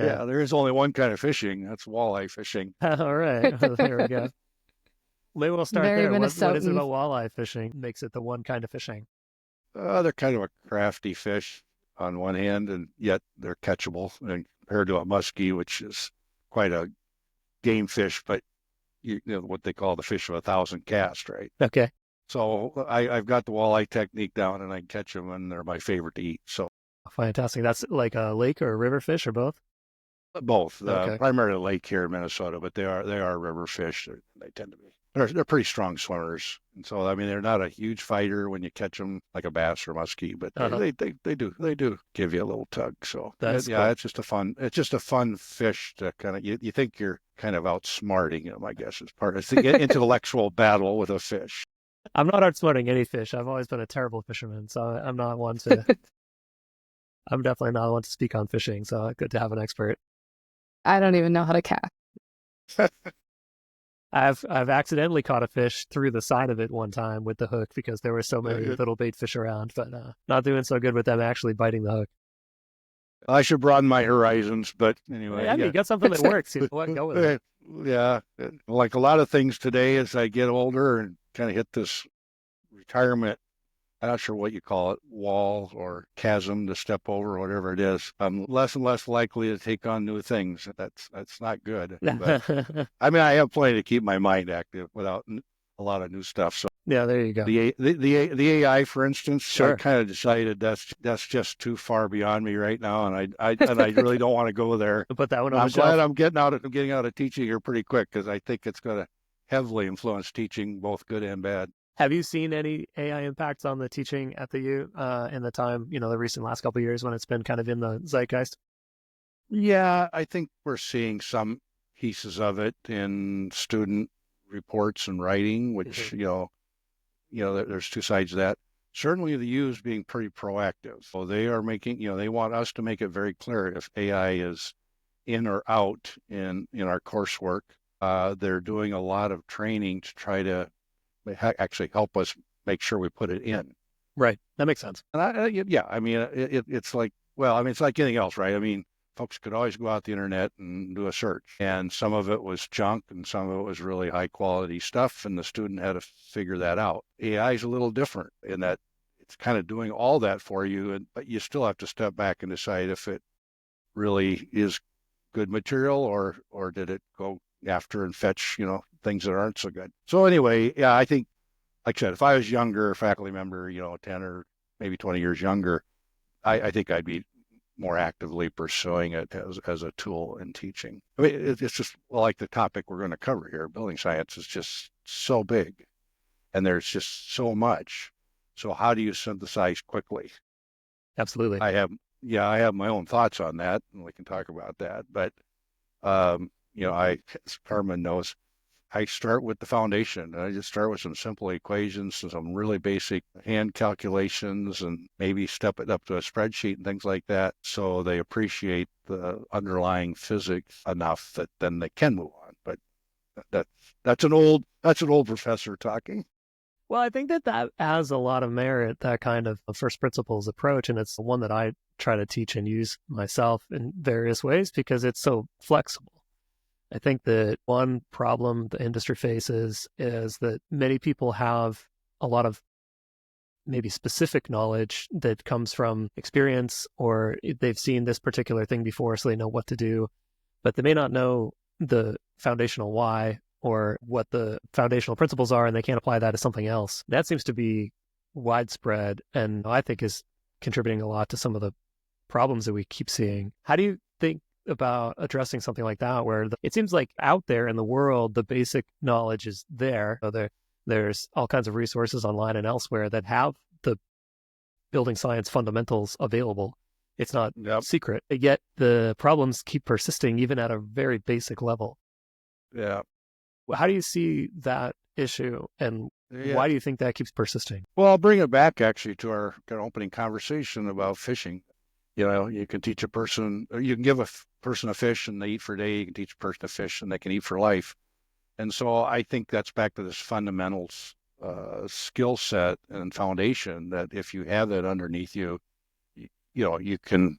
Yeah, there is only one kind of fishing. That's walleye fishing. All right. There we go. Maybe we'll start Very there. What is it Minnesotan. about walleye fishing makes it the one kind of fishing? They're kind of a crafty fish on one hand, and yet they're catchable. And compared to a muskie, which is quite a game fish, but you know what they call the fish of a thousand casts, right? Okay. So I've got the walleye technique down, and I can catch them, and they're my favorite to eat. So Fantastic. That's like a lake or a river fish or both? both, Okay. primarily lake here in Minnesota, but they are river fish. They tend to be. They're pretty strong swimmers, and so I mean they're not a huge fighter when you catch them like a bass or muskie, but Uh-huh. they do give you a little tug. So That's yeah, cool. it's just a fun fish to kind of you think you're kind of outsmarting them, I guess is part. It's the intellectual battle with a fish. I'm not outsmarting any fish. I've always been a terrible fisherman, so I'm not one to. I'm definitely not one to speak on fishing. So good to have an expert. I don't even know how to cast. I've accidentally caught a fish through the side of it one time with the hook because there were so many Uh, little bait fish around, but not doing so good with them actually biting the hook. I should broaden my horizons, but Yeah, anyway, I mean, yeah. you got something that works. You know what? Go with it. Yeah, like a lot of things today as I get older and kind of hit this retirement, I'm not sure what you call it, wall or chasm to step over, whatever it is. I'm less and less likely to take on new things. That's not good. But I mean, I have plenty to keep my mind active without a lot of new stuff. So Yeah, there you go. the AI, for instance, I Sure. kind of decided that's just too far beyond me right now, and I really don't want to go there. Put that one And on the I'm glad shelf. I'm getting out of teaching here pretty quick because I think it's going to heavily influence teaching, both good and bad. Have you seen any AI impacts on the teaching at the U in the time, the recent last couple of years when it's been kind of in the zeitgeist? Yeah, I think we're seeing some pieces of it in student reports and writing, Hmm. which there's two sides to that. Certainly, the U is being pretty proactive. So they are making, they want us to make it very clear if AI is in or out in our coursework. They're doing a lot of training to try to actually help us make sure we put it in. Right. That makes sense. And yeah, I mean, it's like, well, I mean, it's like anything else, right? I mean, folks could always go out the internet and do a search, and some of it was junk, and some of it was really high quality stuff, and the student had to figure that out. AI is a little different in that it's kind of doing all that for you, but you still have to step back and decide if it really is good material or did it go after and fetch things that aren't so good. So anyway, yeah, I think like I said, if I was younger, faculty member, 10 or maybe 20 years younger, I think I'd be more actively pursuing it as a tool in teaching. I mean, it's just like the topic we're going to cover here. Building science is just so big and there's just so much. So how do you synthesize quickly? Absolutely. I have, yeah, I have my own thoughts on that and we can talk about that. But, as Carmen knows, I start with the foundation. I just start with some simple equations, some really basic hand calculations, and maybe step it up to a spreadsheet and things like that. So they appreciate the underlying physics enough that then they can move on. But that that's an old professor talking. Well, I think that has a lot of merit, that kind of first principles approach. And it's one that I try to teach and use myself in various ways because it's so flexible. I think that one problem the industry faces is that many people have a lot of maybe specific knowledge that comes from experience or they've seen this particular thing before, so they know what to do, but they may not know the foundational why or what the foundational principles are, and they can't apply that to something else. That seems to be widespread and I think is contributing a lot to some of the problems that we keep seeing. How do you think about addressing something like that, where it seems like out there in the world, the basic knowledge is there. So there's all kinds of resources online and elsewhere that have the building science fundamentals available. It's not Yep. secret, yet the problems keep persisting even at a very basic level. Yeah. How do you see that issue and Yeah. why do you think that keeps persisting? Well, I'll bring it back actually to our kind of opening conversation about fishing. You can teach a person, you can give a person a fish and they eat for a day. You can teach a person a fish and they can eat for life. And so I think that's back to this fundamentals skill set and foundation that if you have that underneath you, you can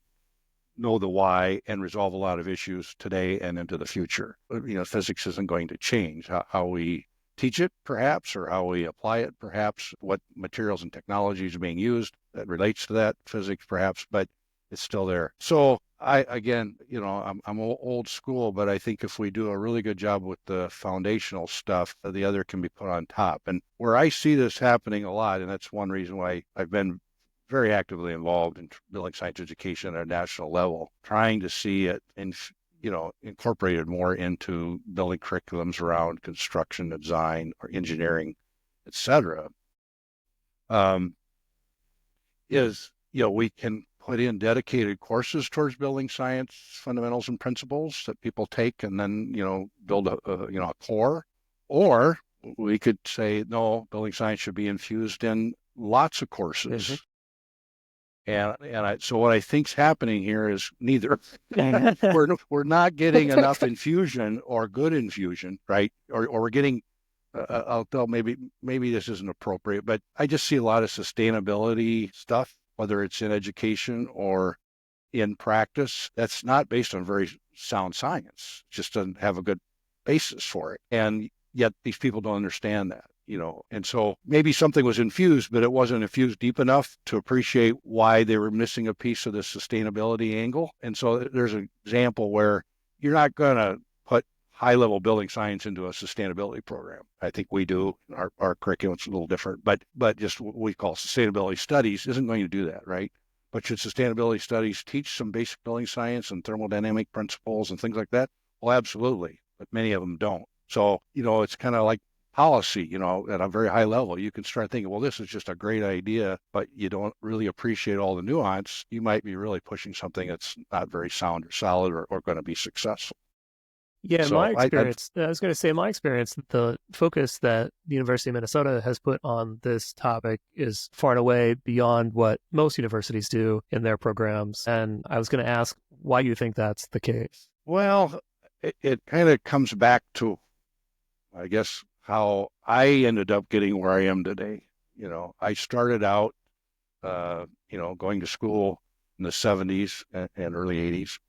know the why and resolve a lot of issues today and into the future. Physics isn't going to change. How we teach it, perhaps, or how we apply it, perhaps, what materials and technologies are being used that relates to that physics, perhaps, but it's still there. So again, I'm old school, but I think if we do a really good job with the foundational stuff, the other can be put on top. And where I see this happening a lot, and that's one reason why I've been very actively involved in building science education at a national level, trying to see it incorporated more into building curriculums around construction, design, or engineering, etc. Is we can put in dedicated courses towards building science fundamentals and principles that people take, and then build a core, or we could say no, building science should be infused in lots of courses. Mm-hmm. So what I think's happening here is neither. we're not getting enough infusion or good infusion, right? Or we're getting. I'll tell maybe this isn't appropriate, but I just see a lot of sustainability stuff, whether it's in education or in practice, that's not based on very sound science. It just doesn't have a good basis for it, and yet these people don't understand that. And so maybe something was infused, but it wasn't infused deep enough to appreciate why they were missing a piece of the sustainability angle. And so there's an example where you're not going to put high-level building science into a sustainability program. I think we do. Our curriculum's a little different, but just what we call sustainability studies isn't going to do that, right? But should sustainability studies teach some basic building science and thermodynamic principles and things like that? Well, absolutely, but many of them don't. So, it's kind of like policy, at a very high level. You can start thinking, well, this is just a great idea, but you don't really appreciate all the nuance. You might be really pushing something that's not very sound or solid or going to be successful. Yeah, so my experience, I was going to say, my experience, the focus that the University of Minnesota has put on this topic is far and away beyond what most universities do in their programs. And I was going to ask why you think that's the case. Well, it kind of comes back to, I guess, how I ended up getting where I am today. I started out, going to school in the 70s and early 80s.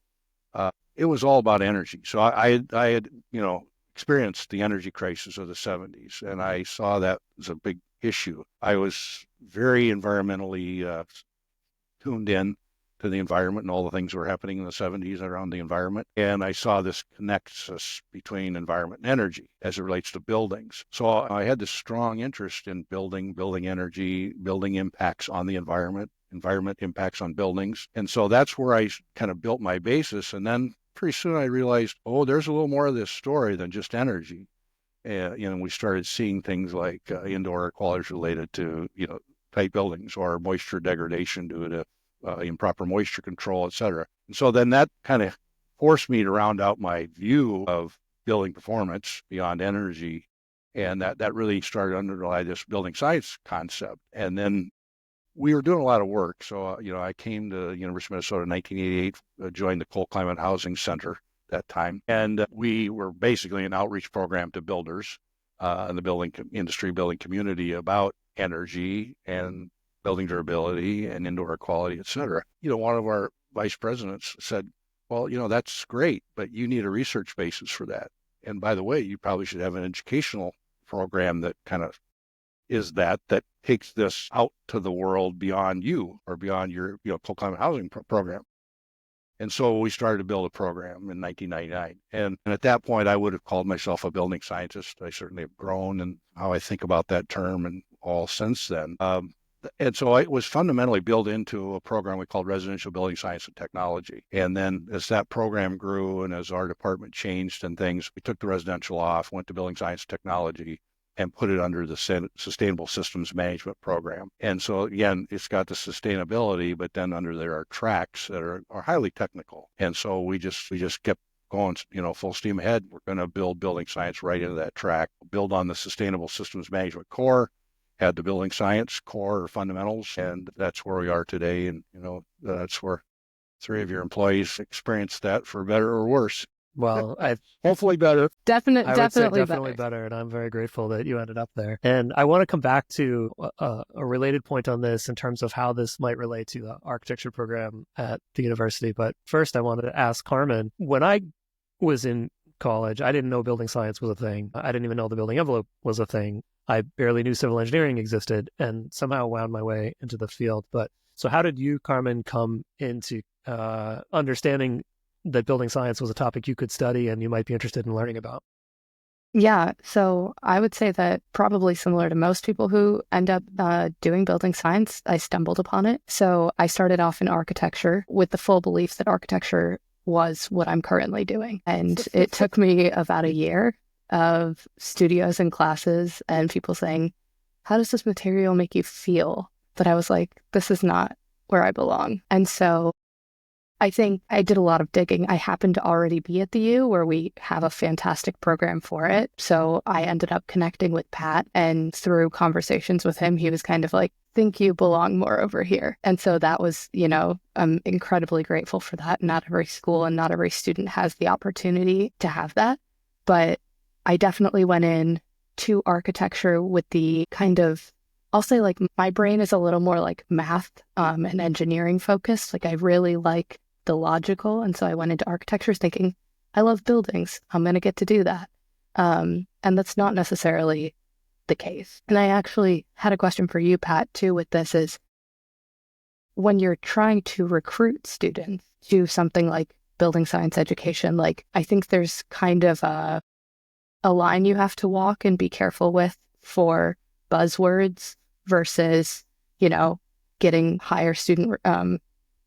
It was all about energy. So I had, experienced the energy crisis of the 70s, and I saw that as a big issue. I was very environmentally tuned in to the environment and all the things that were happening in the 70s around the environment. And I saw this nexus between environment and energy as it relates to buildings. So I had this strong interest in building energy, building impacts on the environment impacts on buildings. And so that's where I kind of built my basis. And then pretty soon I realized, there's a little more of this story than just energy. We started seeing things like indoor air quality related to, tight buildings or moisture degradation due to improper moisture control, et cetera. And so then that kind of forced me to round out my view of building performance beyond energy. And that really started to underlie this building science concept. And then we were doing a lot of work. So, I came to the University of Minnesota in 1988, joined the Cold Climate Housing Center that time. And we were basically an outreach program to builders in the building industry, building community about energy and building durability and indoor air quality, et cetera. One of our vice presidents said, well, that's great, but you need a research basis for that. And by the way, you probably should have an educational program that kind of is that takes this out to the world beyond you or beyond your cold climate housing program. And so we started to build a program in 1999. And at that point, I would have called myself a building scientist. I certainly have grown in how I think about that term and all since then. And so it was fundamentally built into a program we called Residential Building Science and Technology. And then as that program grew and as our department changed and things, we took the residential off, went to Building Science and Technology, and put it under the Sustainable Systems Management Program. And so again, it's got the sustainability, but then under there are tracks that are highly technical. And so we just kept going, full steam ahead. We're going to build building science right into that track, build on the Sustainable Systems Management core, had the building science core or fundamentals, and that's where we are today. And, that's where 3 of your employees experienced that for better or worse. Well, Hopefully better. I would say Definitely definitely better. better, and I'm very grateful that you ended up there. And I want to come back to a related point on this in terms of how this might relate to the architecture program at the university. But first, I wanted to ask Carmen, when I was in college, I didn't know building science was a thing. I didn't even know the building envelope was a thing. I barely knew civil engineering existed and somehow wound my way into the field. But so how did you, Carmen, come into understanding that building science was a topic you could study and you might be interested in learning about? Yeah, so I would say that probably similar to most people who end up doing building science, I stumbled upon it. So I started off in architecture with the full belief that architecture was what I'm currently doing. And it took me about a year of studios and classes and people saying, how does this material make you feel? That I was like, this is not where I belong. And so I think I did a lot of digging. I happened to already be at the U where we have a fantastic program for it. So I ended up connecting with Pat, and through conversations with him, he was kind of like, think you belong more over here. And so that was, I'm incredibly grateful for that. Not every school and not every student has the opportunity to have that. But I definitely went in to architecture with the kind of, I'll say like my brain is a little more like math and engineering focused. Like I really like the logical. And so I went into architecture thinking, I love buildings. I'm going to get to do that. And that's not necessarily the case. And I actually had a question for you, Pat, too, with this is when you're trying to recruit students to something like building science education, like I think there's kind of a line you have to walk and be careful with for buzzwords versus, getting higher student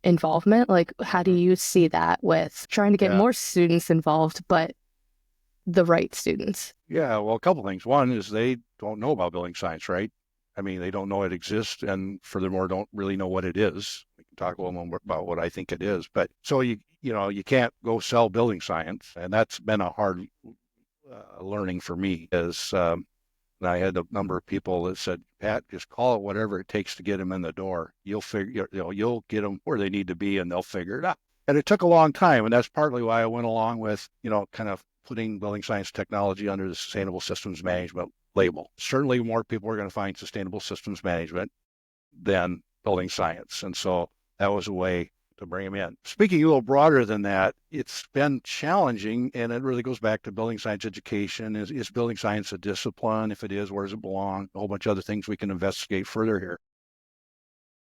involvement. Like, how do you see that with trying to get more students involved, but the right students? Yeah, well, a couple things. One is they don't know about building science, right? I mean, they don't know it exists, and furthermore, don't really know what it is. We can talk a little more about what I think it is. But so you can't go sell building science, and that's been a hard learning for me. I had a number of people that said, Pat, just call it whatever it takes to get them in the door. You'll figure, you'll get them where they need to be and they'll figure it out. And it took a long time. And that's partly why I went along with, kind of putting building science technology under the sustainable systems management label. Certainly more people are going to find sustainable systems management than building science. And so that was a way to bring them in. Speaking a little broader than that, it's been challenging, and it really goes back to building science education. Is building science a discipline? If it is, where does it belong? A whole bunch of other things we can investigate further here.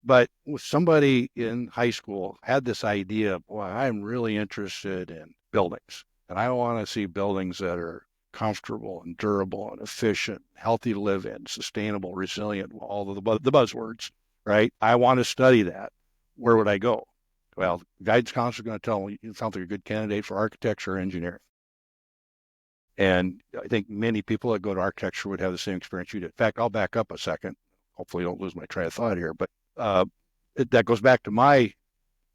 But with somebody in high school had this idea, boy, I'm really interested in buildings, and I want to see buildings that are comfortable and durable and efficient, healthy to live in, sustainable, resilient, all of the buzzwords, right? I want to study that. Where would I go? Well, the guidance counselor is going to tell them you sound like a good candidate for architecture or engineering. And I think many people that go to architecture would have the same experience you did. In fact, I'll back up a second. Hopefully, I don't lose my train of thought here. But that goes back to my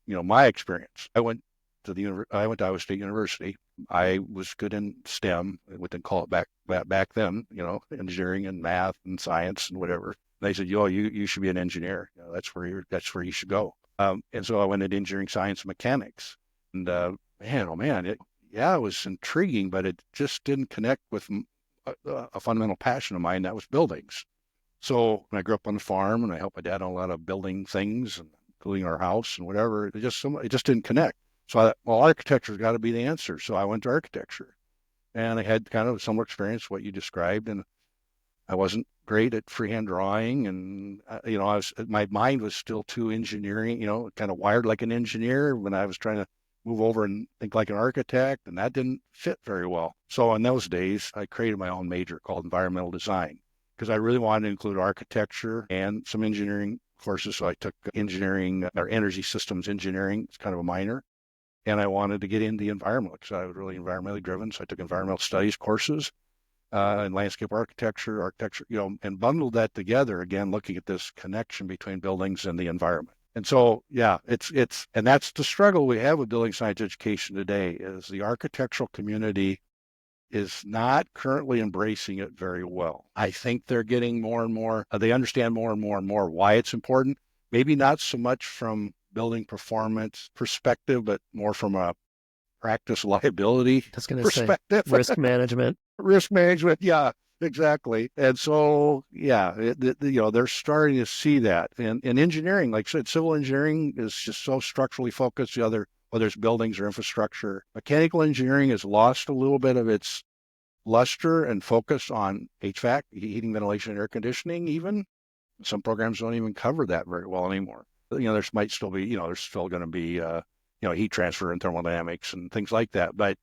experience. I went to Iowa State University. I was good in STEM. We didn't call it back then. Engineering and math and science and whatever. And they said, you should be an engineer. That's where you should go. And so I went into engineering, science, and mechanics. And man, it was intriguing, but it just didn't connect with a fundamental passion of mine, that was buildings. So when I grew up on the farm and I helped my dad on a lot of building things, including our house and whatever, it just didn't connect. So I thought, well, architecture's got to be the answer. So I went to architecture, and I had kind of a similar experience what you described, and I wasn't great at freehand drawing, and my mind was still too engineering, kind of wired like an engineer when I was trying to move over and think like an architect, and that didn't fit very well. So in those days, I created my own major called environmental design because I really wanted to include architecture and some engineering courses. So I took engineering or energy systems engineering. It's kind of a minor. And I wanted to get into the environment because I was really environmentally driven. So I took environmental studies courses and landscape architecture, and bundled that together again, looking at this connection between buildings and the environment. And so, and that's the struggle we have with building science education today is the architectural community is not currently embracing it very well. I think they're getting more and more, they understand more and more why it's important. Maybe not so much from building performance perspective, but more from a practice liability I was going to say perspective. risk management. Risk management, yeah, exactly. And so, yeah, they're starting to see that. And engineering, like I said, civil engineering is just so structurally focused. The other, whether it's buildings or infrastructure, mechanical engineering has lost a little bit of its luster and focus on HVAC, heating, ventilation, and air conditioning. Even some programs don't even cover that very well anymore. There might still be, there's still going to be, heat transfer and thermodynamics and things like that, but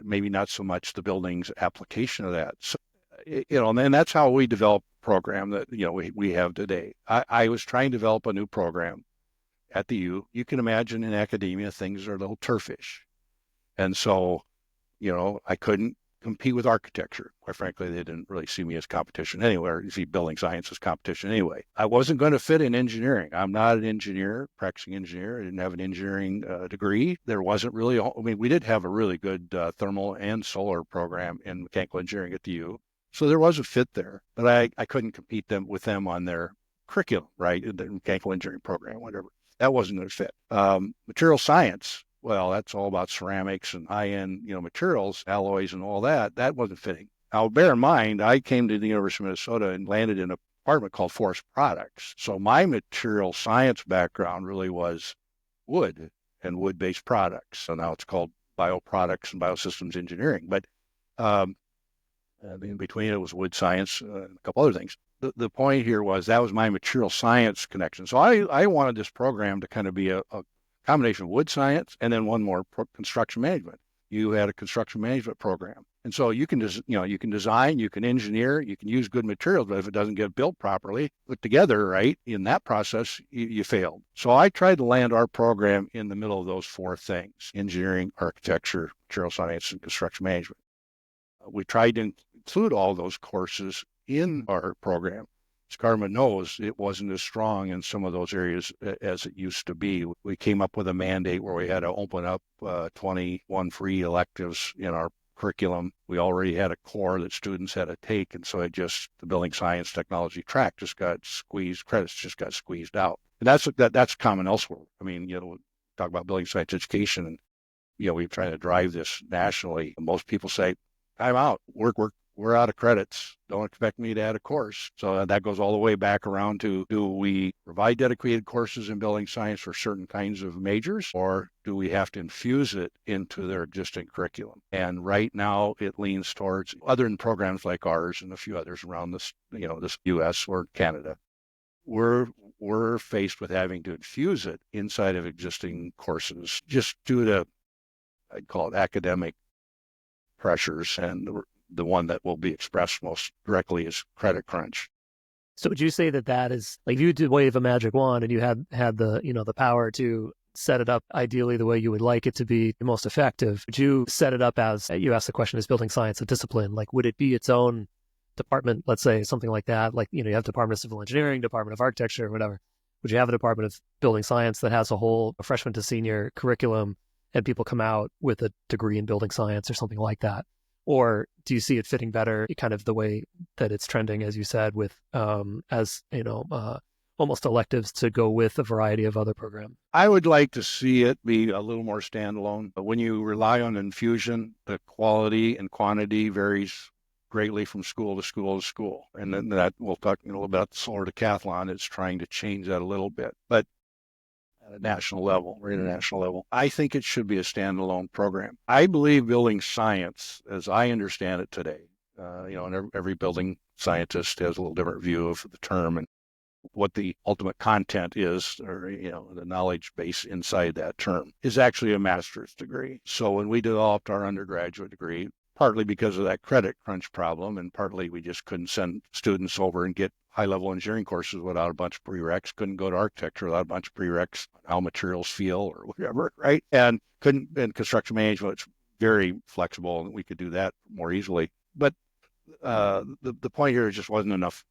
maybe not so much the building's application of that. So, and that's how we develop a program that, we have today. I was trying to develop a new program at the U. You can imagine in academia, things are a little turfish. And so, I couldn't compete with architecture. Quite frankly, they didn't really see me as competition anywhere. You see building science as competition anyway. I wasn't going to fit in engineering. I'm not an engineer, practicing engineer. I didn't have an engineering degree. There wasn't really, we did have a really good thermal and solar program in mechanical engineering at the U. So there was a fit there, but I couldn't compete with them on their curriculum, right? The mechanical engineering program, whatever. That wasn't going to fit. Material science, well, that's all about ceramics and high-end, materials, alloys and all that. That wasn't fitting. Now, bear in mind, I came to the University of Minnesota and landed in a department called Forest Products. So my material science background really was wood and wood-based products. So now it's called bioproducts and biosystems engineering. But in between it was wood science and a couple other things. The point here was that was my material science connection. So I wanted this program to kind of be a combination of wood science and then one more construction management. You had a construction management program. And so you can design, you can engineer, you can use good materials, but if it doesn't get built properly, put together, right, in that process, you failed. So I tried to land our program in the middle of those four things: engineering, architecture, material science, and construction management. We tried to include all those courses in our program. As Carmen knows, it wasn't as strong in some of those areas as it used to be. We came up with a mandate where we had to open up 21 free electives in our curriculum. We already had a core that students had to take, and so the building science technology track just got squeezed, credits just got squeezed out. And that's common elsewhere. Talk about building science education, and we're trying to drive this nationally. Most people say, "I'm out. We're out of credits. Don't expect me to add a course." So that goes all the way back around to, do we provide dedicated courses in building science for certain kinds of majors, or do we have to infuse it into their existing curriculum? And right now it leans towards, other than programs like ours and a few others around this US or Canada, we're faced with having to infuse it inside of existing courses just due to, I'd call it, academic pressures, and the one that will be expressed most directly is credit crunch. So would you say that is, like, if you did wave a magic wand and you had the the power to set it up ideally the way you would like it to be the most effective, would you set it up as, you asked the question, is building science a discipline? Like, would it be its own department, let's say, something like that? Like, you have Department of Civil Engineering, Department of Architecture, whatever. Would you have a Department of Building Science that has a freshman to senior curriculum and people come out with a degree in building science or something like that? Or do you see it fitting better kind of the way that it's trending, as you said, with almost electives to go with a variety of other programs? I would like to see it be a little more standalone. But when you rely on infusion, the quality and quantity varies greatly from school to school to school. And then that, we'll talk a little bit about the Solar Decathlon. It's trying to change that a little bit. But at a national level or international level, I think it should be a standalone program. I believe building science, as I understand it today, and every building scientist has a little different view of the term and what the ultimate content is, or the knowledge base inside that term, is actually a master's degree. So when we developed our undergraduate degree, partly because of that credit crunch problem, and partly we just couldn't send students over and get high-level engineering courses without a bunch of prereqs, couldn't go to architecture without a bunch of prereqs, how materials feel or whatever, right? And construction management, it's very flexible, and we could do that more easily. But the point here just wasn't enough,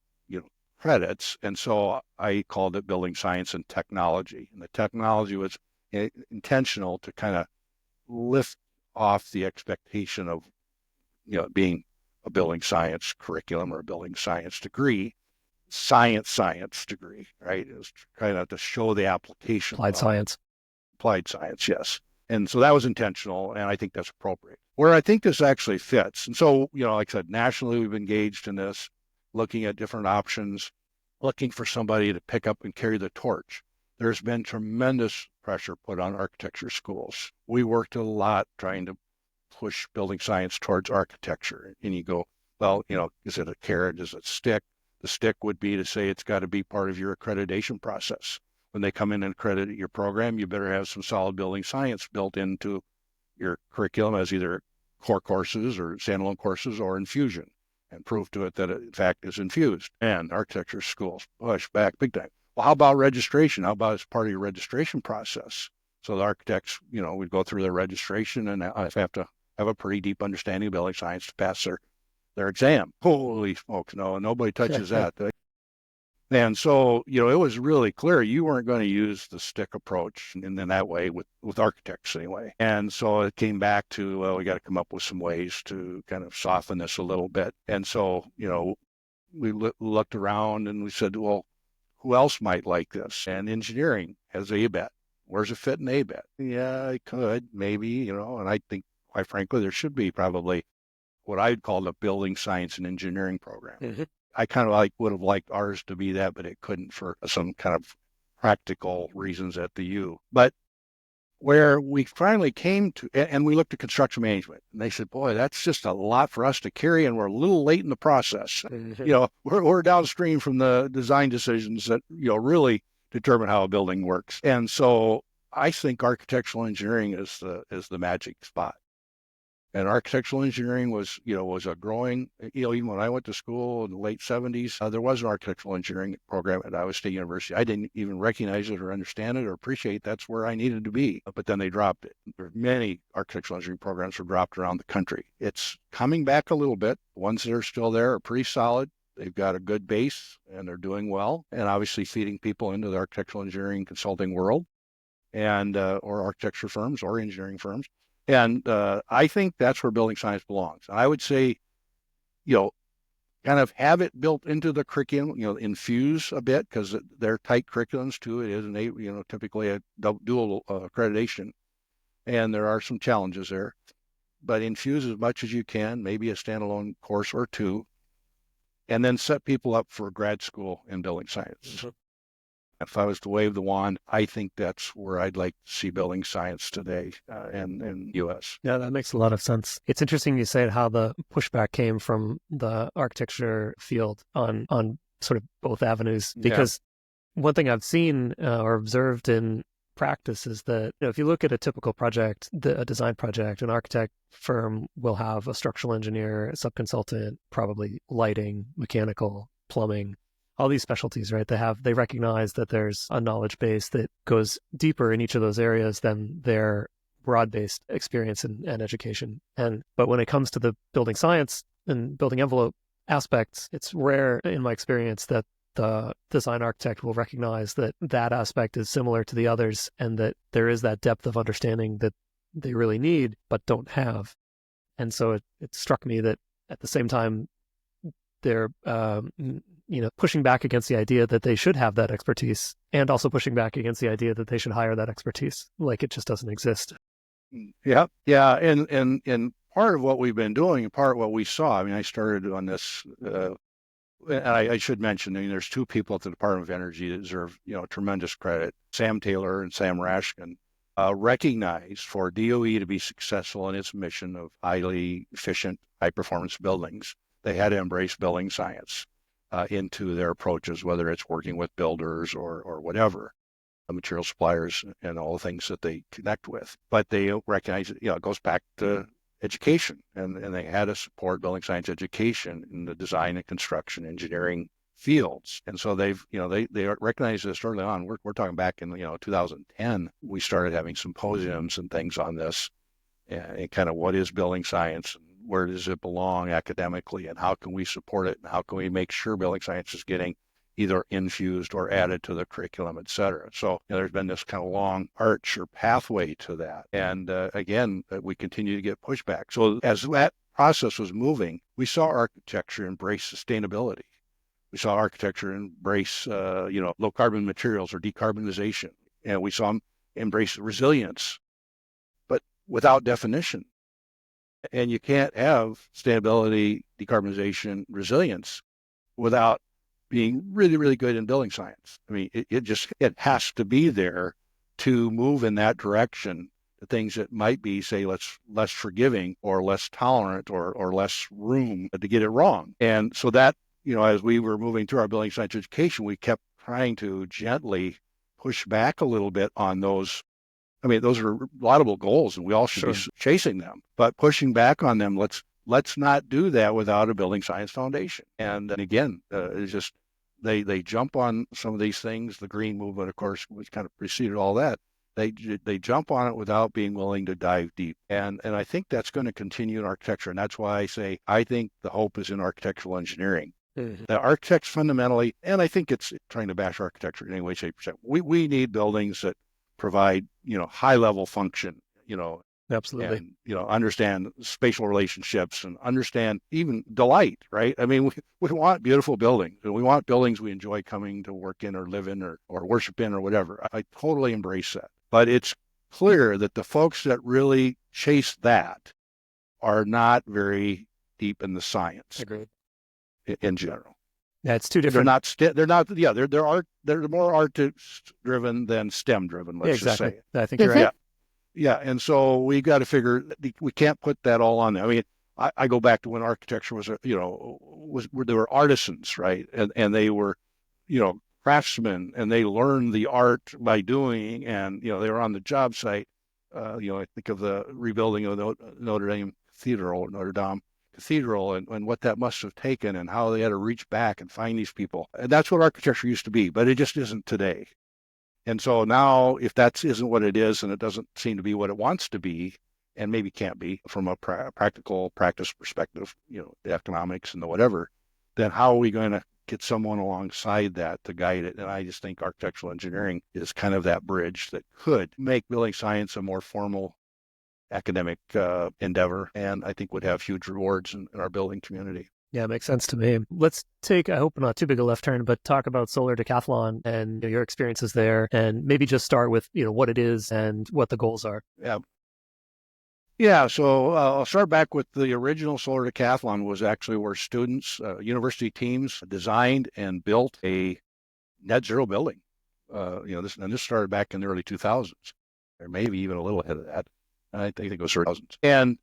credits, and so I called it building science and technology. And the technology was intentional to kind of lift off the expectation of being a building science curriculum or a building science degree, science degree, right? It was kind of to show the application. Applied science, yes. And so that was intentional, and I think that's appropriate. Where I think this actually fits, and so, like I said, nationally, we've engaged in this, looking at different options, looking for somebody to pick up and carry the torch. There's been tremendous pressure put on architecture schools. We worked a lot trying to push building science towards architecture. And you go, well, is it a carrot? Is it a stick? The stick would be to say it's got to be part of your accreditation process. When they come in and accredit your program, you better have some solid building science built into your curriculum as either core courses or standalone courses or infusion, and prove to it that it in fact is infused. And architecture schools push back big time. Well, how about registration? How about as part of your registration process? So the architects, would go through their registration and have to have a pretty deep understanding of building science to pass their exam. Holy smokes, no, nobody touches that. And so, it was really clear you weren't going to use the stick approach in that way with architects anyway. And so it came back to, well, we got to come up with some ways to kind of soften this a little bit. And so, we looked around and we said, well, who else might like this? And engineering has ABET. Where's it fit in ABET? Yeah, it could, maybe, and I think, quite frankly, there should be probably what I'd call the building science and engineering program. Mm-hmm. I kind of would have liked ours to be that, but it couldn't for some kind of practical reasons at the U. But where we finally came to, and we looked at construction management, and they said, boy, that's just a lot for us to carry, and we're a little late in the process. Mm-hmm. We're downstream from the design decisions that, really determine how a building works. And so I think architectural engineering is the magic spot. And architectural engineering was a growing, even when I went to school in the late 70s, there was an architectural engineering program at Iowa State University. I didn't even recognize it or understand it or appreciate that's where I needed to be. But then they dropped it. There many architectural engineering programs were dropped around the country. It's coming back a little bit. The ones that are still there are pretty solid. They've got a good base and they're doing well. And obviously feeding people into the architectural engineering consulting world and or architecture firms or engineering firms. And I think that's where building science belongs. And I would say, kind of have it built into the curriculum, infuse a bit because they're tight curriculums too. It is typically a dual accreditation, and there are some challenges there. But infuse as much as you can, maybe a standalone course or two, and then set people up for grad school in building science. Mm-hmm. If I was to wave the wand, I think that's where I'd like to see building science today in U.S. Yeah, that makes a lot of sense. It's interesting you say how the pushback came from the architecture field on sort of both avenues, because one thing I've seen or observed in practice is that if you look at a typical project, a design project, an architect firm will have a structural engineer, a subconsultant, probably lighting, mechanical, plumbing, all these specialties, right? They recognize that there's a knowledge base that goes deeper in each of those areas than their broad-based experience and education. But when it comes to the building science and building envelope aspects, it's rare in my experience that the design architect will recognize that that aspect is similar to the others and that there is that depth of understanding that they really need but don't have. And so it struck me that at the same time, they're pushing back against the idea that they should have that expertise and also pushing back against the idea that they should hire that expertise. Like it just doesn't exist. Yeah. Yeah. And part of what we've been doing and part of what we saw, I started on this, and I should mention, there's two people at the Department of Energy that deserve, tremendous credit. Sam Taylor and Sam Rashkin recognized for DOE to be successful in its mission of highly efficient, high-performance buildings, they had to embrace building science into their approaches, whether it's working with builders or whatever, the material suppliers and all the things that they connect with. But they recognize, it goes back to education, and they had to support building science education in the design and construction engineering fields. And so they recognize this early on. We're talking back in 2010. We started having symposiums and things on this, and kind of what is building science and where does it belong academically, and how can we support it, and how can we make sure building science is getting either infused or added to the curriculum, et cetera. So there's been this kind of long arch or pathway to that. And again, we continue to get pushback. So as that process was moving, we saw architecture embrace sustainability. We saw architecture embrace, low carbon materials or decarbonization. And we saw them embrace resilience. without definition. And you can't have sustainability, decarbonization, resilience without being really, really good in building science. I mean, it has to be there to move in that direction. The things that might be, say, less forgiving or less tolerant or less room to get it wrong. And so that, as we were moving through our building science education, we kept trying to gently push back a little bit on those. I mean, those are laudable goals, and we all should be chasing them. But pushing back on them, let's not do that without a building science foundation. And then again, it's just they jump on some of these things. The green movement, of course, which kind of preceded all that. They jump on it without being willing to dive deep. And I think that's going to continue in architecture. And that's why I say I think the hope is in architectural engineering. Mm-hmm. The architects fundamentally, and I think it's trying to bash architecture in any way, shape, or form. We need buildings that provide, high level function, absolutely, and, understand spatial relationships and understand even delight, right? I mean, we want beautiful buildings, and we want buildings we enjoy coming to work in or live in or worship in or whatever. I totally embrace that. But it's clear that the folks that really chase that are not very deep in the science. Agreed. In general. Yeah, it's two different. They're more art driven than STEM driven. Let's just say. I think you're right. Yeah. And so we got to figure we can't put that all on there. I mean, I go back to when architecture was where there were artisans, right? And they were, craftsmen, and they learned the art by doing, and, they were on the job site. I think of the rebuilding of the Notre Dame Cathedral and what that must have taken and how they had to reach back and find these people. And that's what architecture used to be, but it just isn't today. And so now, if that isn't what it is, and it doesn't seem to be what it wants to be, and maybe can't be from a practical practice perspective, the economics and the whatever, then how are we going to get someone alongside that to guide it? And I just think architectural engineering is kind of that bridge that could make building science a more formal academic endeavor, and I think would have huge rewards in our building community. Yeah, it makes sense to me. Let's take, I hope not too big a left turn, but talk about Solar Decathlon and your experiences there, and maybe just start with what it is and what the goals are. Yeah. So I'll start back with the original Solar Decathlon was actually where students, university teams, designed and built a net zero building. This started back in the early 2000s, or maybe even a little ahead of that. I think it was 2000s. And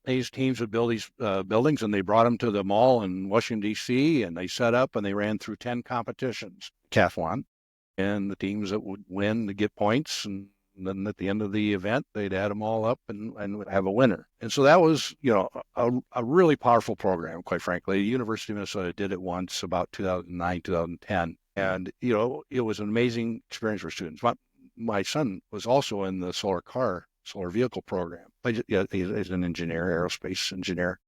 these teams would build these buildings, and they brought them to the mall in Washington, D.C., and they set up and they ran through 10 competitions, decathlon, and the teams that would win to get points. And then at the end of the event, they'd add them all up and have a winner. And so that was, a really powerful program, quite frankly. The University of Minnesota did it once about 2009, 2010. And, it was an amazing experience for students. My son was also in the solar vehicle program. He's an engineer, aerospace engineer.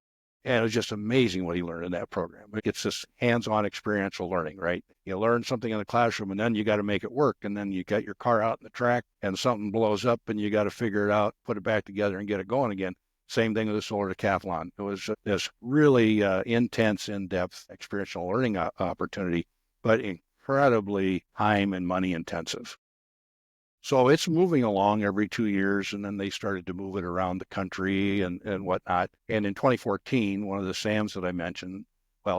And it was just amazing what he learned in that program. It's this hands-on experiential learning, right? You learn something in the classroom, and then you got to make it work. And then you got your car out in the track and something blows up, and you got to figure it out, put it back together and get it going again. Same thing with the Solar Decathlon. It was this really intense, in-depth experiential learning opportunity, but incredibly time and money intensive. So it's moving along every 2 years, and then they started to move it around the country and whatnot. And in 2014, one of the SAMs that I mentioned,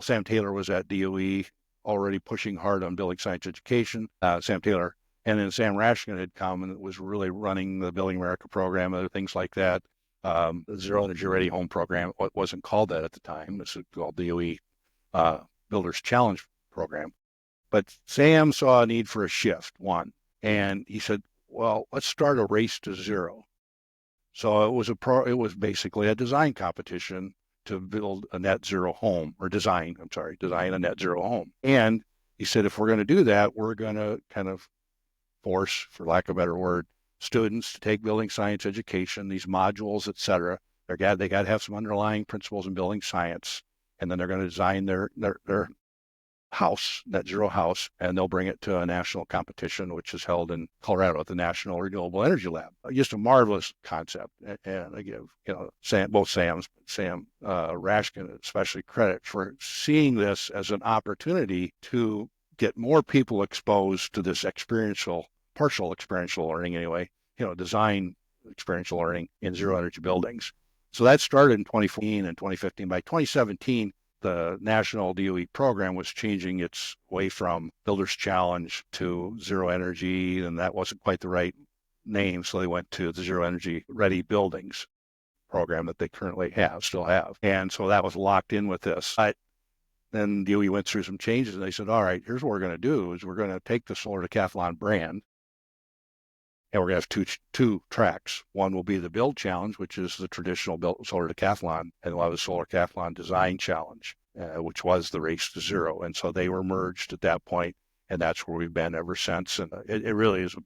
Sam Taylor was at DOE already pushing hard on building science education, Sam Taylor. And then Sam Rashkin had come and was really running the Building America program, other things like that. The Zero Energy Ready Home program, what wasn't called that at the time. This is called DOE Builders Challenge program. But Sam saw a need for a shift, and he said, well, let's start a race to zero. So it was basically a design competition to build a net zero home, or design a net zero home. And he said, if we're going to do that, we're going to kind of force, for lack of a better word, students to take building science education, these modules, et cetera. They got to have some underlying principles in building science, and then they're going to design their house, net zero house, and they'll bring it to a national competition, which is held in Colorado at the National Renewable Energy Lab. Just a marvelous concept. And I give, Sam Rashkin especially credit for seeing this as an opportunity to get more people exposed to this partial experiential learning anyway, design experiential learning in zero energy buildings. So that started in 2014 and 2015. By 2017, the national DOE program was changing its way from Builder's Challenge to Zero Energy, and that wasn't quite the right name, so they went to the Zero Energy Ready Buildings program that they currently still have. And so that was locked in with this. But then DOE went through some changes, and they said, all right, here's what we're going to do is we're going to take the Solar Decathlon brand, and we're going to have two tracks. One will be the Build Challenge, which is the traditional Solar Decathlon, and we'll have the Solar Decathlon Design Challenge, which was the race to zero. And so they were merged at that point, and that's where we've been ever since. And it really is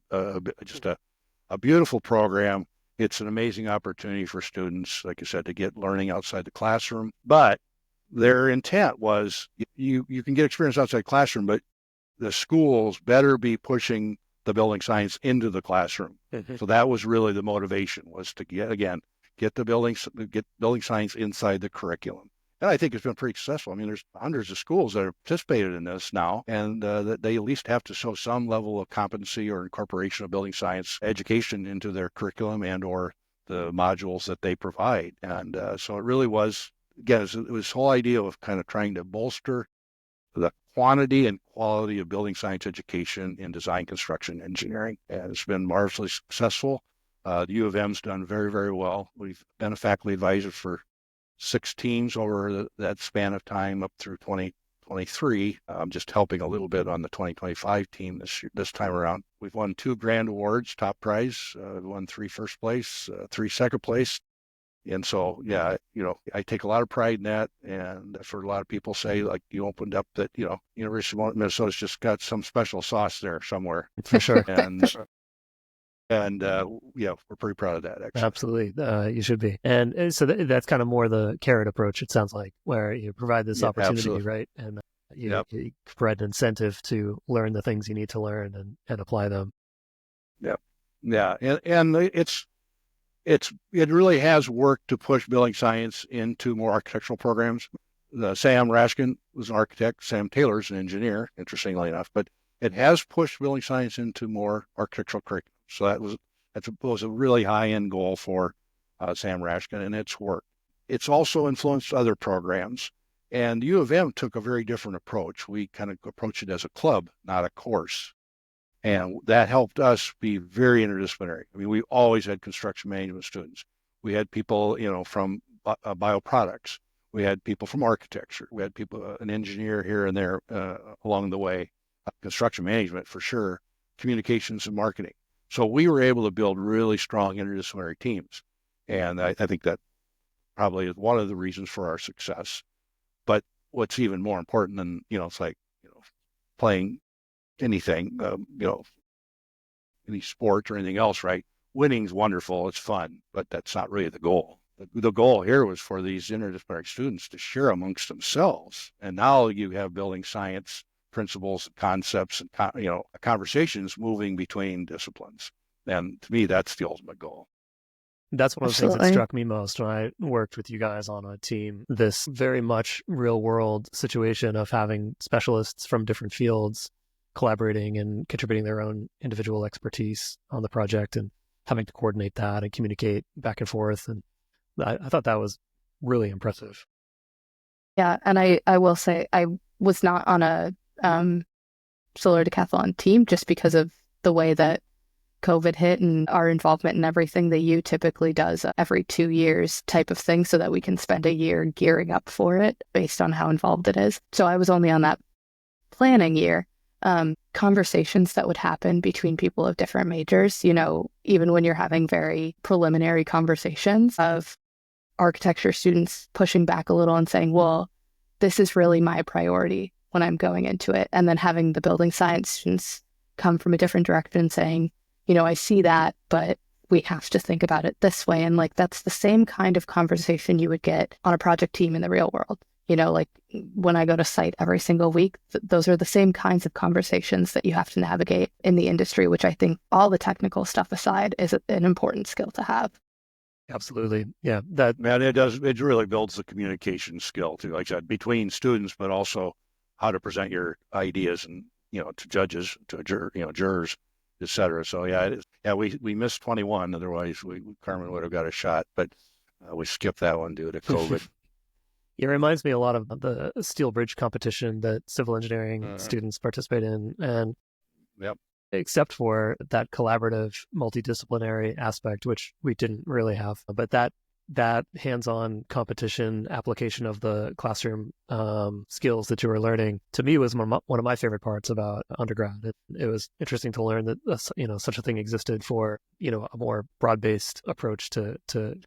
just a beautiful program. It's an amazing opportunity for students, like I said, to get learning outside the classroom. But their intent was you can get experience outside the classroom, but the schools better be pushing the building science into the classroom. Mm-hmm. So that was really the motivation, was to get building science inside the curriculum. And I think it's been pretty successful. I mean, there's hundreds of schools that have participated in this now, and that they at least have to show some level of competency or incorporation of building science education into their curriculum and or the modules that they provide. And so it really was, again, it was this whole idea of kind of trying to bolster the quantity and quality of building science education in design, construction, engineering. And it's been marvelously successful. The U of M's done very, very well. We've been a faculty advisor for 6 teams over that span of time up through 2023. I'm just helping a little bit on the 2025 team this time around. We've won 2 grand awards, top prize. We won 3 first place, 3 second place. And so, yeah, I take a lot of pride in that. And I've heard a lot of people say, like, you opened up that, University of Minnesota's just got some special sauce there somewhere. For sure. And we're pretty proud of that, actually. Absolutely. You should be. And so that's kind of more the carrot approach, it sounds like, where you provide this opportunity, absolutely. right? And you provide an incentive to learn the things you need to learn and apply them. Yep. Yeah. And it really has worked to push building science into more architectural programs. Sam Raskin was an architect. Sam Taylor's an engineer, interestingly enough. But it has pushed building science into more architectural curriculum. So that was a really high-end goal for Sam Raskin, and it's worked. It's also influenced other programs. And U of M took a very different approach. We kind of approached it as a club, not a course. And that helped us be very interdisciplinary. I mean, we always had construction management students. We had people, from bioproducts. We had people from architecture. We had people, an engineer here and there along the way, construction management for sure, communications and marketing. So we were able to build really strong interdisciplinary teams. And I think that probably is one of the reasons for our success. But what's even more important than, it's like, playing anything, any sport or anything else, right? Winning's wonderful, it's fun, but that's not really the goal. The goal here was for these interdisciplinary students to share amongst themselves. And now you have building science principles, concepts, and conversations moving between disciplines. And to me, that's the ultimate goal. That's one of the things that struck me most when I worked with you guys on a team. This very much real world situation of having specialists from different fields collaborating and contributing their own individual expertise on the project and having to coordinate that and communicate back and forth. And I thought that was really impressive. Yeah. And I will say I was not on a Solar Decathlon team just because of the way that COVID hit and our involvement in everything the U typically does every 2 years type of thing so that we can spend a year gearing up for it based on how involved it is. So I was only on that planning year. Conversations that would happen between people of different majors, even when you're having very preliminary conversations of architecture students pushing back a little and saying, well, this is really my priority when I'm going into it. And then having the building science students come from a different direction saying, I see that, but we have to think about it this way. And that's the same kind of conversation you would get on a project team in the real world. When I go to site every single week, those are the same kinds of conversations that you have to navigate in the industry, which I think all the technical stuff aside is an important skill to have. Absolutely. Yeah. It really builds the communication skill too, like I said, between students, but also how to present your ideas and, to judges, to jurors. et cetera. So we missed 21. Otherwise, Carmen would have got a shot, but we skipped that one due to COVID. It reminds me a lot of the steel bridge competition that civil engineering students participate in. And Yep. except for that collaborative multidisciplinary aspect, which we didn't really have, but that hands-on competition application of the classroom skills that you were learning, to me, was one of my favorite parts about undergrad. It was interesting to learn that such a thing existed for a more broad-based approach to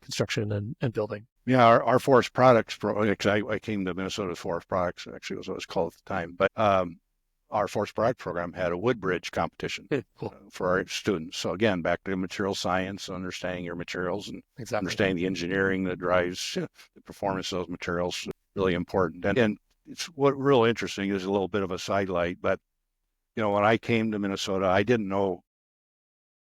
construction and building. Yeah, our forest products, I came to Minnesota's forest products, actually was what it was called at the time, but our forest product program had a wood bridge competition for our students. So again, back to material science, understanding your materials and understanding the engineering that drives the performance of those materials, really important. And it's what real interesting is a little bit of a sidelight, but when I came to Minnesota, I didn't know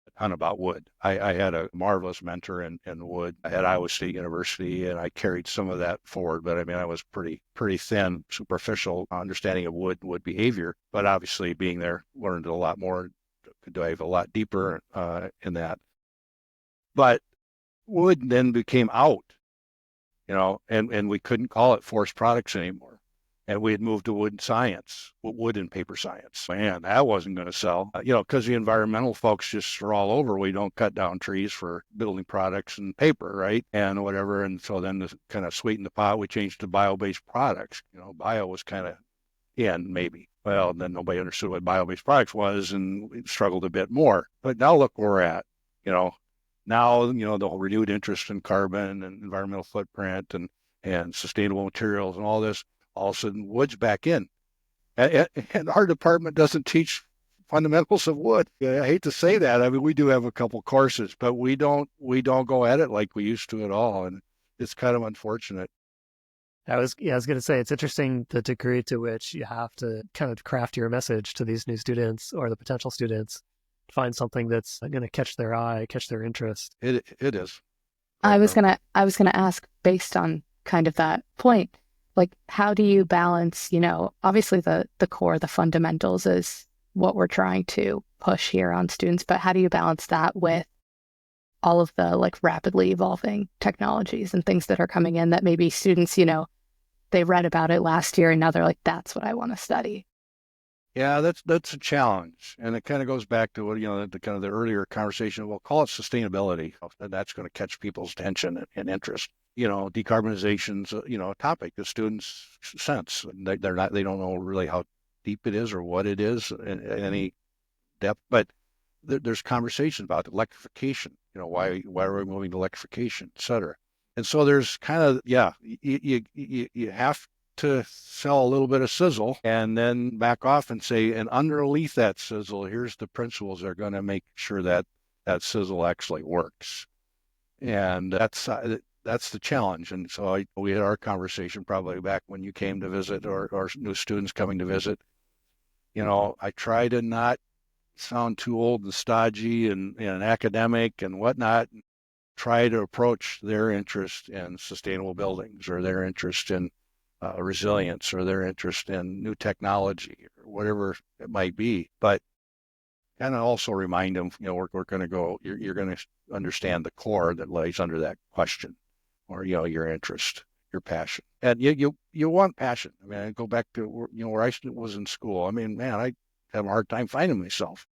a ton about wood. I had a marvelous mentor in wood at Iowa State University, and I carried some of that forward. But I mean, I was pretty thin, superficial understanding of wood behavior. But obviously, being there, learned a lot more, could dive a lot deeper in that. But wood then became out, and we couldn't call it forest products anymore. And we had moved to wood and paper science. Man, that wasn't going to sell, because the environmental folks just are all over. We don't cut down trees for building products and paper, right? And whatever. And so then to kind of sweeten the pot, we changed to bio-based products. Bio was kind of in maybe. Well, then nobody understood what bio-based products was, and we struggled a bit more. But now look where we're at, Now, the whole renewed interest in carbon and environmental footprint and sustainable materials and all this. All of a sudden, wood's back in. And our department doesn't teach fundamentals of wood. I hate to say that. I mean, we do have a couple courses, but we don't go at it like we used to at all. And it's kind of unfortunate. I was going to say, it's interesting the degree to which you have to kind of craft your message to these new students or the potential students, find something that's going to catch their eye, catch their interest. It is. I was gonna ask, based on kind of that point, like, how do you balance, obviously the core, the fundamentals is what we're trying to push here on students, but how do you balance that with all of the like rapidly evolving technologies and things that are coming in that maybe students, they read about it last year and now they're like, that's what I want to study? Yeah, that's a challenge. And it kind of goes back to what, the kind of the earlier conversation, we'll call it sustainability. And that's going to catch people's attention and interest. Decarbonization's, a topic that students sense. They don't know really how deep it is or what it is in any depth, but there's conversation about electrification, why are we moving to electrification, et cetera. And so there's kind of, you have to sell a little bit of sizzle and then back off and say, and underneath that sizzle, here's the principles that are going to make sure that sizzle actually works. And that's the challenge. And so we had our conversation probably back when you came to visit or new students coming to visit. I try to not sound too old and stodgy and academic and whatnot. Try to approach their interest in sustainable buildings or their interest in resilience or their interest in new technology or whatever it might be. But kind of also remind them, we're going to go, you're going to understand the core that lays under that question or, your interest, your passion. And you want passion. I mean, I go back to, where I was in school. I mean, man, I have a hard time finding myself.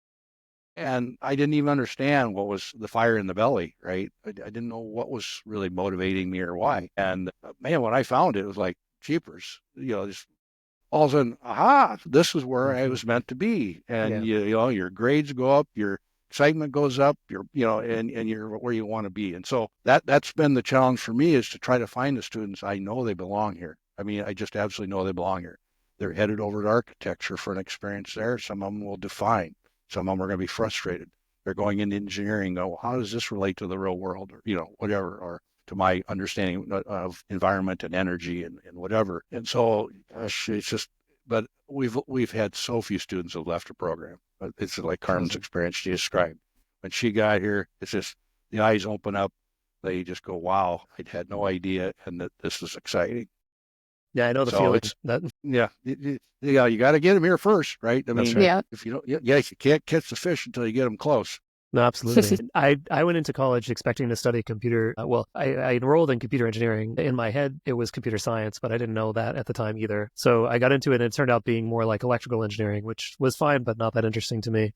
And I didn't even understand what was the fire in the belly, right? I didn't know what was really motivating me or why. And man, when I found it, it was like, jeepers, just all of a sudden, aha, this is where I was meant to be. And your grades go up, your excitement goes up, and you're where you want to be. And so that's been the challenge for me, is to try to find the students I know they belong here. I mean, I just absolutely know they belong here. They're headed over to architecture for an experience there. Some of them will define. Some of them are going to be frustrated. They're going into engineering, go, how does this relate to the real world, or whatever, or to my understanding of environment and energy and whatever. And so, gosh, it's just, but we've had so few students who left the program. It's like Carmen's experience she described. When she got here, it's just the eyes open up. They just go, wow, I had no idea, and that this is exciting. Yeah, I know the So feeling it's, that yeah, yeah, you got to get them here first, right? I that's mean, right. Yeah. if you don't, yeah, you can't catch the fish until you get them close. No, absolutely. I went into college expecting to study computer. I enrolled in computer engineering. In my head, it was computer science, but I didn't know that at the time either. So I got into it, and it turned out being more like electrical engineering, which was fine, but not that interesting to me.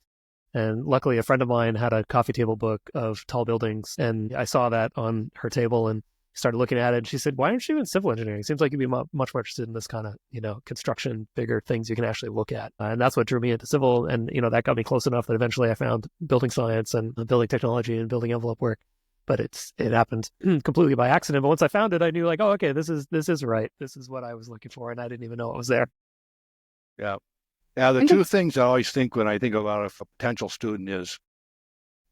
And luckily, a friend of mine had a coffee table book of tall buildings, and I saw that on her table and started looking at it. And she said, "Why aren't you in civil engineering? Seems like you'd be much more interested in this kind of, construction, bigger things you can actually look at." And that's what drew me into civil. And, that got me close enough that eventually I found building science and building technology and building envelope work. But it happened completely by accident. But once I found it, I knew like, oh, okay, this is right. This is what I was looking for. And I didn't even know it was there. Yeah. Yeah. The And two things I always think when I think about a potential student is,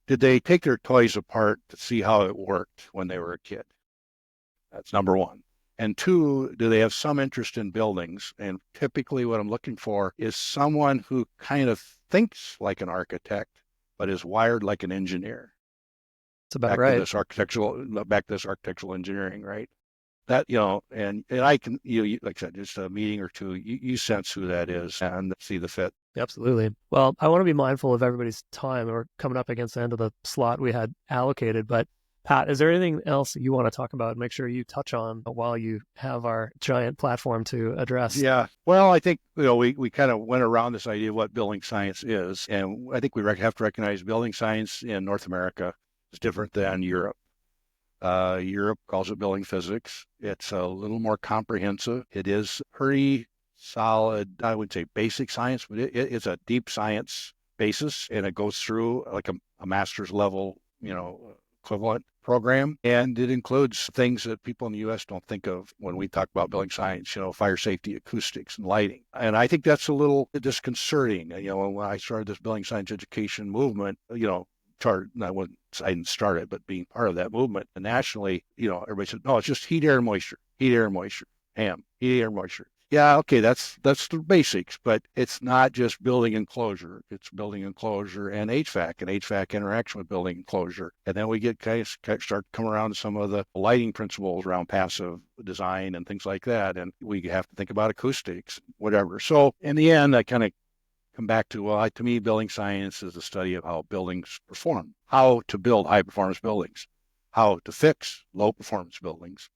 did they take their toys apart to see how it worked when they were a kid? That's number one. And two, do they have some interest in buildings? And typically what I'm looking for is someone who kind of thinks like an architect, but is wired like an engineer. It's about Back to right. this architectural engineering, right? That, and I can, like I said, just a meeting or two, you sense who that is and see the fit. Absolutely. Well, I want to be mindful of everybody's time. We're coming up against the end of the slot we had allocated, but Pat, is there anything else you want to talk about? Make sure you touch on while you have our giant platform to address. Yeah. Well, I think, we kind of went around this idea of what building science is. And I think we have to recognize building science in North America is different than Europe. Europe calls it building physics. It's a little more comprehensive. It is pretty solid, I would say basic science, but it's a deep science basis, and it goes through like a master's level, equivalent program. And it includes things that people in the U.S. don't think of when we talk about building science, fire safety, acoustics, and lighting. And I think that's a little disconcerting. When I started this building science education movement, I didn't start it, but being part of that movement nationally, everybody said, no, it's just heat, air, and moisture, heat, air, and moisture, heat, air, and moisture. Yeah, okay, that's the basics, but it's not just building enclosure. It's building enclosure and HVAC interaction with building enclosure. And then we start coming around to some of the lighting principles around passive design and things like that. And we have to think about acoustics, whatever. So in the end, I kind of come back to, to me, building science is the study of how buildings perform, how to build high performance buildings, how to fix low performance buildings.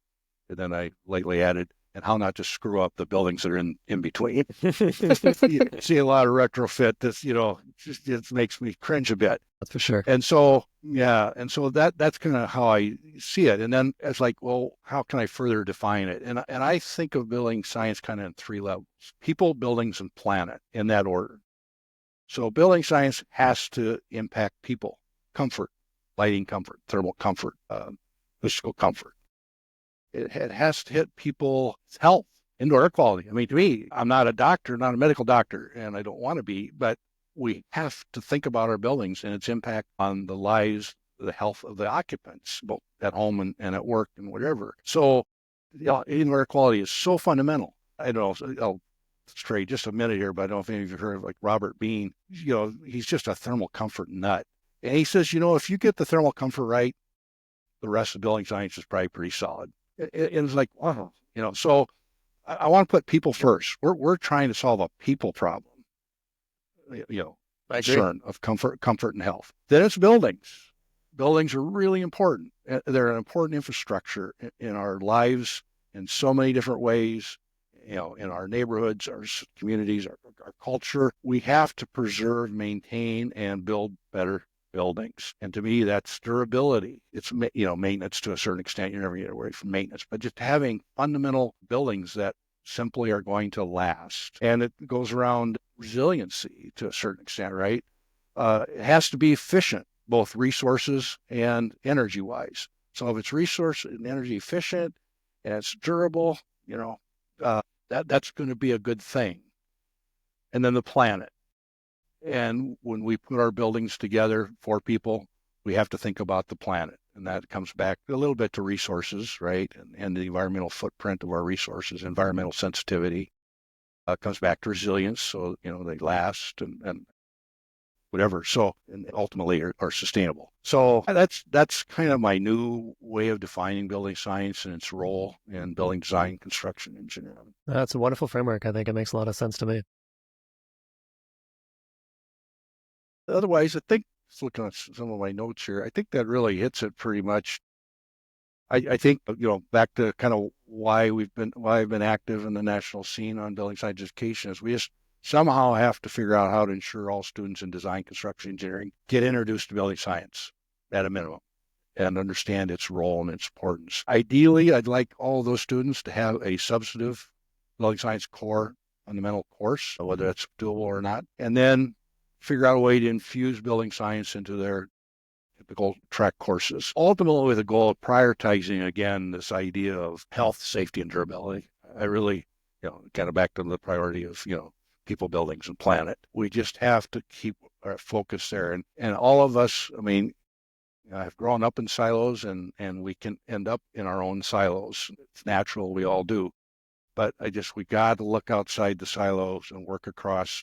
And then I lately added, and how not to screw up the buildings that are in between. You see a lot of retrofit that's, it makes me cringe a bit. That's for sure. And so, that's kind of how I see it. And then it's like, well, how can I further define it? And I think of building science kind of in three levels: people, buildings, and planet, in that order. So building science has to impact people, comfort, lighting comfort, thermal comfort, physical comfort. It has to hit people's health, indoor air quality. I mean, to me, I'm not a doctor, not a medical doctor, and I don't want to be, but we have to think about our buildings and its impact on the lives, the health of the occupants, both at home and at work and whatever. So, indoor air quality is so fundamental. I don't know, I'll stray just a minute here, but I don't know if any of you heard of like Robert Bean. He's just a thermal comfort nut. And he says, if you get the thermal comfort right, the rest of building science is probably pretty solid. It's like, wow, so I want to put people first. We're trying to solve a people problem, concern of comfort and health. Then it's buildings. Buildings are really important. They're an important infrastructure in our lives in so many different ways, in our neighborhoods, our communities, our culture. We have to preserve, maintain, and build better buildings. And to me, that's durability. It's, maintenance to a certain extent. You're never going to get away from maintenance, but just having fundamental buildings that simply are going to last. And it goes around resiliency to a certain extent, right? It has to be efficient, both resources and energy wise. So if it's resource and energy efficient and it's durable, that's going to be a good thing. And then the planet. And when we put our buildings together for people, we have to think about the planet. And that comes back a little bit to resources, right? And the environmental footprint of our resources, environmental sensitivity. Comes back to resilience, so, they last. And whatever. So, and ultimately are sustainable. So that's kind of my new way of defining building science and its role in building design, construction, engineering. That's a wonderful framework. I think it makes a lot of sense to me. Otherwise, I think, just looking at some of my notes here, I think that really hits it pretty much. I think, back to kind of why I've been active in the national scene on building science education is we just somehow have to figure out how to ensure all students in design, construction, engineering get introduced to building science at a minimum and understand its role and its importance. Ideally, I'd like all of those students to have a substantive building science core fundamental course, whether that's doable or not, and then figure out a way to infuse building science into their typical track courses, ultimately with the goal of prioritizing, again, this idea of health, safety, and durability. I really, kind of back to the priority of, people, buildings, and planet. We just have to keep our focus there. And all of us, I mean, I've grown up in silos and we can end up in our own silos. It's natural, we all do. But we got to look outside the silos and work across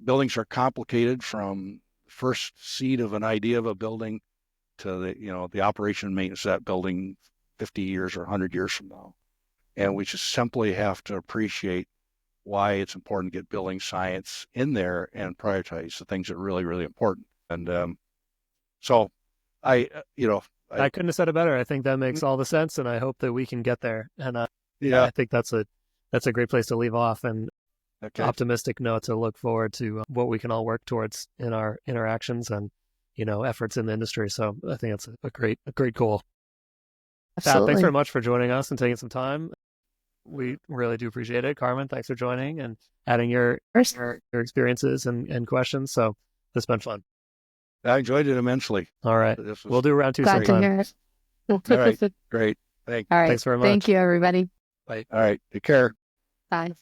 buildings are complicated from first seed of an idea of a building to the operation and maintenance of that building 50 years or 100 years from now. And we just simply have to appreciate why it's important to get building science in there and prioritize the things that are really, really important. And so I couldn't have said it better. I think that makes all the sense, and I hope that we can get there. And yeah, I think that's a great place to leave off, and optimistic note to look forward to what we can all work towards in our interactions and efforts in the industry. So I think that's a great goal. Absolutely. Thanks very much for joining us and taking some time. We really do appreciate it. Carmen, thanks for joining and adding your experiences and questions. So this has been fun. I enjoyed it immensely. All right. We'll do round 2 Glad sometime. to hear it. All right. Great. All right. Thanks very much. Thank you, everybody. Bye. All right. Take care. Bye.